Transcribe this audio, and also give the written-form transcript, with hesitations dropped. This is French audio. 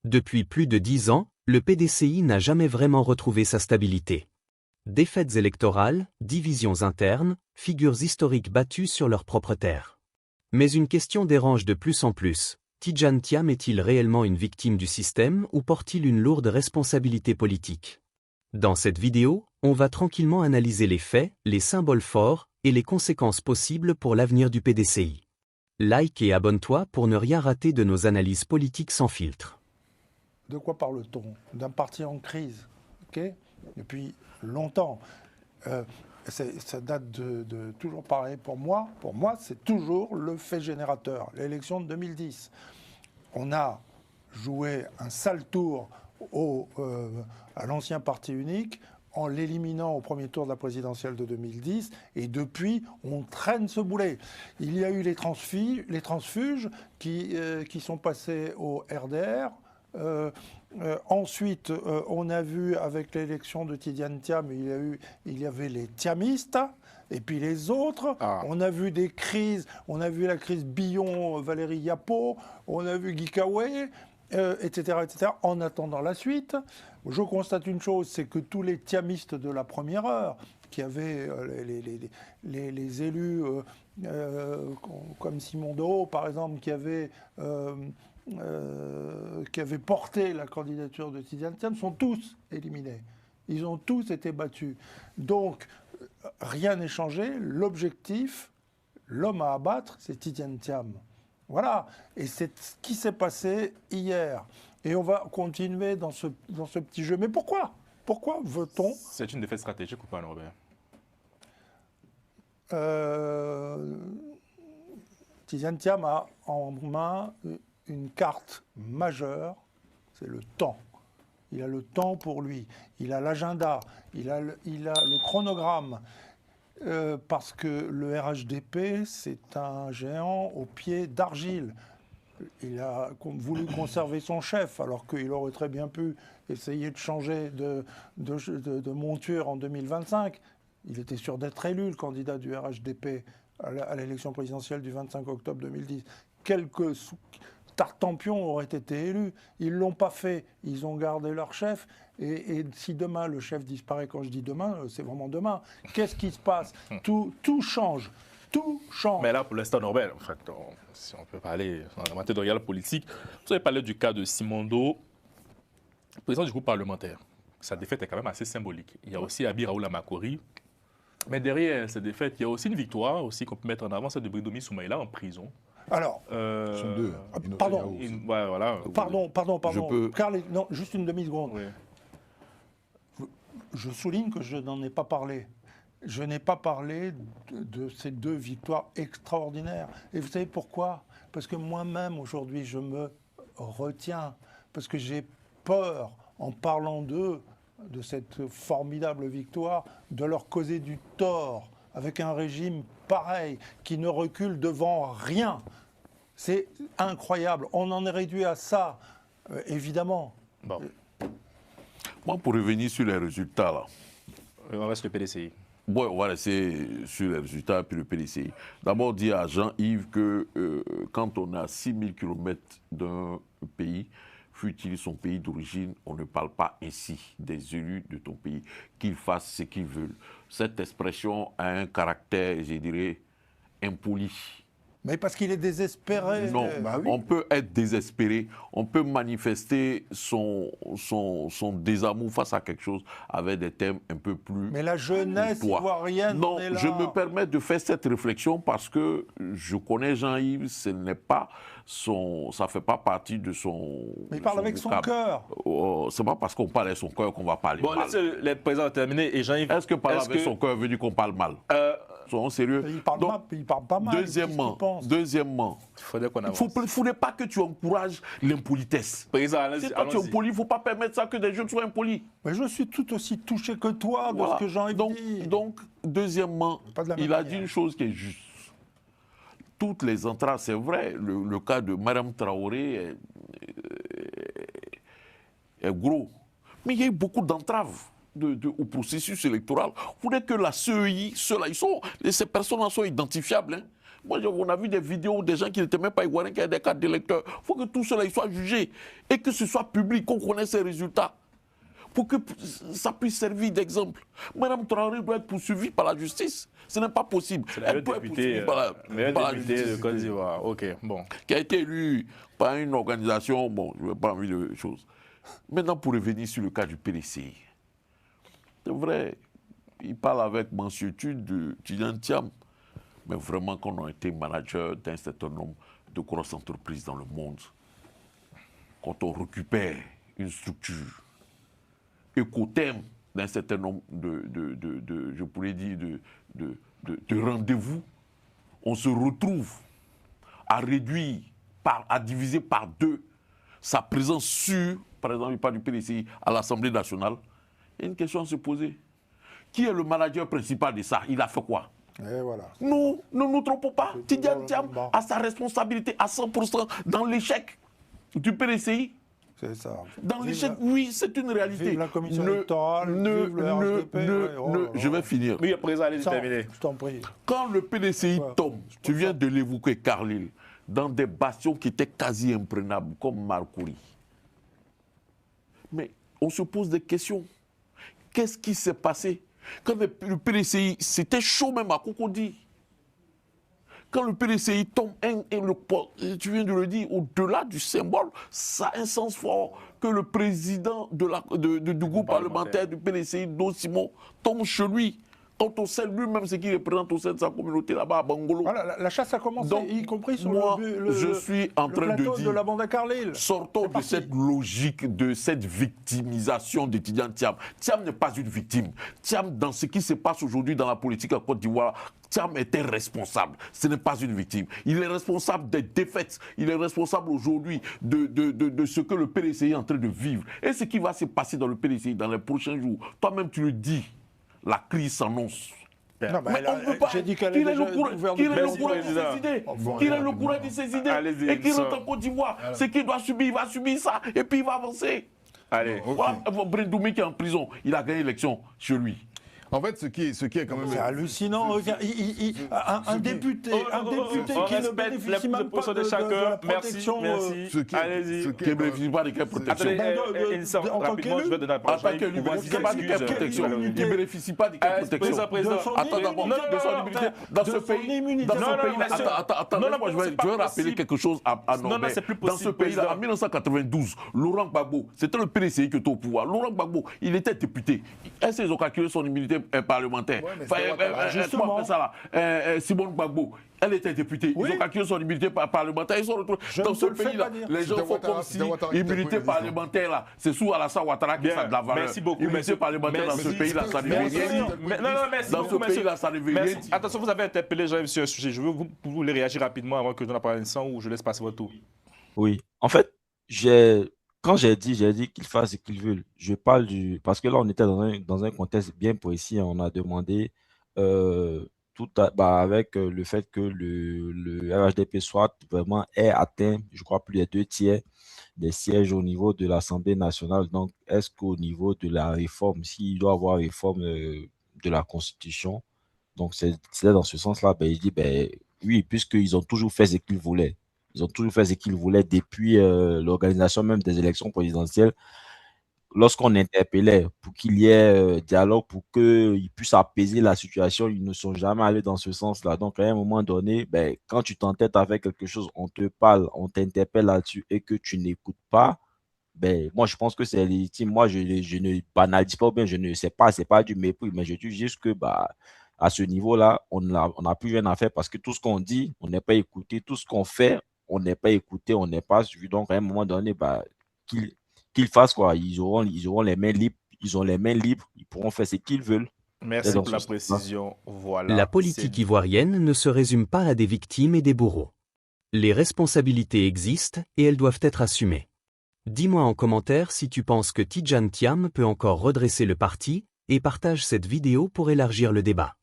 Depuis plus de 10 ans, le PDCI n'a jamais vraiment retrouvé sa stabilité. Défaites électorales, divisions internes, figures historiques battues sur leur propre terre. Mais une question dérange de plus en plus. Tidjane Thiam est-il réellement une victime du système ou porte-t-il une lourde responsabilité politique? Dans cette vidéo, on va tranquillement analyser les faits, les symboles forts et les conséquences possibles pour l'avenir du PDCI. Like et abonne-toi pour ne rien rater de nos analyses politiques sans filtre. De quoi parle-t-on? D'un parti en crise, depuis longtemps. Ça date de toujours pareil pour moi. Pour moi, c'est toujours le fait générateur, l'élection de 2010. On a joué un sale tour à l'ancien parti unique en l'éliminant au premier tour de la présidentielle de 2010, et depuis, on traîne ce boulet. Il y a eu les transfuges qui sont passés au RDR. Ensuite, on a vu avec l'élection de Tidjane Thiam, il y avait les thiamistes et puis les autres. On a vu des crises, on a vu la crise Billon-Valérie Yapo, on a vu Guy Kawé, etc., etc. En attendant la suite, je constate une chose, c'est que tous les thiamistes de la première heure, qui avaient les élus comme Simon Dehaut, par exemple, qui avait porté la candidature de Tidjane Thiam, sont tous éliminés. Ils ont tous été battus. Donc, rien n'est changé. L'objectif, l'homme à abattre, c'est Tidjane Thiam. Voilà. Et c'est ce qui s'est passé hier. Et on va continuer dans ce petit jeu. Mais pourquoi? Pourquoi veut-on... C'est une défaite stratégique ou pas, Norbert? Tidjane Thiam a en main une carte majeure, c'est le temps. Il a le temps pour lui, il a l'agenda, il a le chronogramme, parce que le RHDP, c'est un géant aux pieds d'argile. Il a voulu conserver son chef, alors qu'il aurait très bien pu essayer de changer de monture en 2025. Il était sûr d'être élu, le candidat du RHDP, à l'élection présidentielle du 25 octobre 2010. Quelques tartampions auraient été élus. Ils ne l'ont pas fait. Ils ont gardé leur chef. Et si demain le chef disparaît, quand je dis demain, c'est vraiment demain, qu'est-ce qui se passe? Tout change. Tout change. Mais là, pour l'instant, Norbert, en fait, si on peut parler en matière de réel politique, vous avez parlé du cas de Simon Dehaut, président du groupe parlementaire. Sa défaite est quand même assez symbolique. Il y a aussi Abi Raoula Makori. Mais derrière cette défaite, il y a aussi une victoire aussi qu'on peut mettre en avant, celle de Bridomi Soumaïla en prison. Alors, sont deux. Pardon. Ouais, voilà. Pardon. Je peux... Carl, non, juste une demi-seconde. Oui. Je souligne que je n'en ai pas parlé. Je n'ai pas parlé de ces deux victoires extraordinaires. Et vous savez pourquoi? Parce que moi-même, aujourd'hui, je me retiens. Parce que j'ai peur, en parlant d'eux, de cette formidable victoire, de leur causer du tort, avec un régime pareil, qui ne recule devant rien. C'est incroyable. On en est réduit à ça, évidemment. Bon. Moi, pour revenir sur les résultats, là. On reste le PDCI. Bon, on va rester sur les résultats puis le PDCI. D'abord, dire à Jean-Yves que quand on a 6000 km d'un pays, fût-il son pays d'origine, on ne parle pas ainsi des élus de ton pays, qu'ils fassent ce qu'ils veulent. Cette expression a un caractère, je dirais, impoli. Mais parce qu'il est désespéré. Non, Bah oui. On peut être désespéré, on peut manifester son désamour face à quelque chose avec des thèmes un peu plus... Mais la jeunesse ivoirienne, non, on est là. je me permets de faire cette réflexion parce que je connais Jean-Yves, ce n'est pas ça ne fait pas partie de son... Mais il parle avec son cœur. C'est pas parce qu'on parle avec son cœur qu'on va parler mal. Laissez les présents terminer et Jean-Yves... Est-ce que parler avec son cœur veut dire qu'on parle mal? Soyons sérieux. Il parle pas mal. Deuxièmement, il ne faudrait pas que tu encourages l'impolitesse. Si toi tu es impoli, il ne faut pas permettre ça que des jeunes soient impolis. Mais je suis tout aussi touché que toi de ce que Jean-Yves dit. Donc, deuxièmement, il a dit une chose qui est juste. Toutes les entraves, c'est vrai, le cas de Mme Traoré est gros. Mais il y a eu beaucoup d'entraves. Au processus électoral. Vous voulez que la CEI, ces personnes-là sont identifiables. Hein. Moi, on a vu des vidéos des gens qui n'étaient même pas ivoiriens, qui avaient des cartes d'électeurs. Il faut que tout cela soit jugé et que ce soit public, qu'on connaisse ces résultats, pour que ça puisse servir d'exemple. Madame Traoré doit être poursuivie par la justice. Ce n'est pas possible. Elle doit être poursuivie par la justice de Côte d'Ivoire. Ok, bon. Qui a été élue par une organisation, bon, je ne veux pas envie de choses. Maintenant, pour revenir sur le cas du PDCI, c'est vrai, il parle avec mansuétude de Tidjane Thiam, mais vraiment qu'on a été manager d'un certain nombre de grosses entreprises dans le monde, quand on récupère une structure écotherme d'un certain nombre je pourrais dire, de rendez-vous, on se retrouve à réduire, à diviser par 2 sa présence sur, par exemple, il parle du PDCI, à l'Assemblée nationale. Il y a une question à se poser. Qui est le manager principal de ça? Il a fait quoi? Et voilà. Nous ne nous trompons pas. Tidjane Thiam a sa responsabilité à 100% dans l'échec du PDCI. C'est ça. Dans l'échec, oui, c'est une réalité. Vive la commission électorale, vive le RHDP. Je vais finir. Oui, après ça, allez-y, terminer. Je t'en prie. Quand le PDCI tombe, tu viens de l'évoquer, Carlyle, dans des bastions qui étaient quasi imprenables, comme Marcouri. Mais on se pose des questions. Qu'est-ce qui s'est passé? Quand le PDCI, c'était chaud même à Cocody. Quand le PDCI tombe, tu viens de le dire, au-delà du symbole, ça a un sens fort que le président du groupe parlementaire du PDCI, Do Simon, tombe chez lui. Quand on sait lui-même ce qu'il représente au sein de sa communauté là-bas à Bangolo. Voilà, la chasse a commencé, donc, y compris sur je suis en train de dire, de la bande à Carlyle. Sortons de cette logique, de cette victimisation de Tidjane Thiam. Thiam n'est pas une victime. Thiam, dans ce qui se passe aujourd'hui dans la politique à Côte d'Ivoire, Thiam était responsable. Ce n'est pas une victime. Il est responsable des défaites. Il est responsable aujourd'hui de ce que le PDCI est en train de vivre. Et ce qui va se passer dans le PDCI dans les prochains jours. Toi-même, tu le dis. La crise s'annonce. Non, mais j'ai dit qu'elle est déjà ouverte. Qu'il ait le courage de ses idées. Qu'il ait le courage de ses idées. Et qu'il rentre en Côte d'Ivoire. Ce qu'il doit subir, il va subir ça. Et puis il va avancer. Allez. Voilà, Brendoumi qui est en prison, il a gagné l'élection chez lui. En fait, ce qui est quand même... C'est hallucinant. Un député qui ne bénéficie même pas de la protection... Merci. Allez-y. Qui ne bénéficie pas de quelle protection? Rapidement, je vais donner la parole. Attends, il ne bénéficie pas de quelle protection? Il ne bénéficie pas de quelle protection? Attends d'abord, de son immunité. Dans ce pays... Attends, moi je vais rappeler quelque chose à Norbert. Dans ce pays-là, en 1992, Laurent Gbagbo, c'était le PDCI qui était au pouvoir. Laurent Gbagbo, il était député. Est-ce qu'ils ont calculé son immunité parlementaire? Justement. Simone Gbagbo, elle était députée. Ils ont calculé son immunité parlementaire. Ils sont retrouvés dans ce pays-là. Les gens font comme si l'immunité parlementaire, là, c'est sous Alassane Ouattara qui a de la valeur. Merci beaucoup. L'immunité parlementaire dans ce pays-là, ça ne veut rien dire. Dans ce pays-là, ça ne veut rien dire. Attention, vous avez interpellé Jean-Yves sur un sujet. Je veux vous voulez réagir rapidement avant que je donne la parole à Vincent ou je laisse passer votre tour. Oui. En fait, quand j'ai dit qu'ils fassent ce qu'ils veulent, je parle parce que là, on était dans un contexte bien précis. On a demandé avec le fait que le RHDP soit vraiment ait atteint, je crois, plus des 2 tiers des sièges au niveau de l'Assemblée nationale. Donc, est-ce qu'au niveau de la réforme, s'il doit y avoir réforme de la Constitution, donc c'est dans ce sens-là, il dit, oui, puisqu'ils ont toujours fait ce qu'ils voulaient. Ils ont toujours fait ce qu'ils voulaient depuis l'organisation même des élections présidentielles. Lorsqu'on interpellait pour qu'il y ait dialogue, pour qu'ils puissent apaiser la situation, ils ne sont jamais allés dans ce sens-là. Donc, à un moment donné, quand tu t'entêtes avec quelque chose, on te parle, on t'interpelle là-dessus et que tu n'écoutes pas, moi, je pense que c'est légitime. Moi, je ne banalise pas, ou bien je ne sais pas, c'est pas du mépris, mais je dis juste que, à ce niveau-là, on n'a plus rien à faire parce que tout ce qu'on dit, on n'est pas écouté. Tout ce qu'on fait, on n'est pas écouté, on n'est pas suivi. Donc, à un moment donné, qu'ils fassent quoi. Ils auront les mains libres. Ils ont les mains libres. Ils pourront faire ce qu'ils veulent. Merci pour la précision. Voilà. La politique ivoirienne ne se résume pas à des victimes et des bourreaux. Les responsabilités existent et elles doivent être assumées. Dis-moi en commentaire si tu penses que Tidjane Thiam peut encore redresser le parti et partage cette vidéo pour élargir le débat.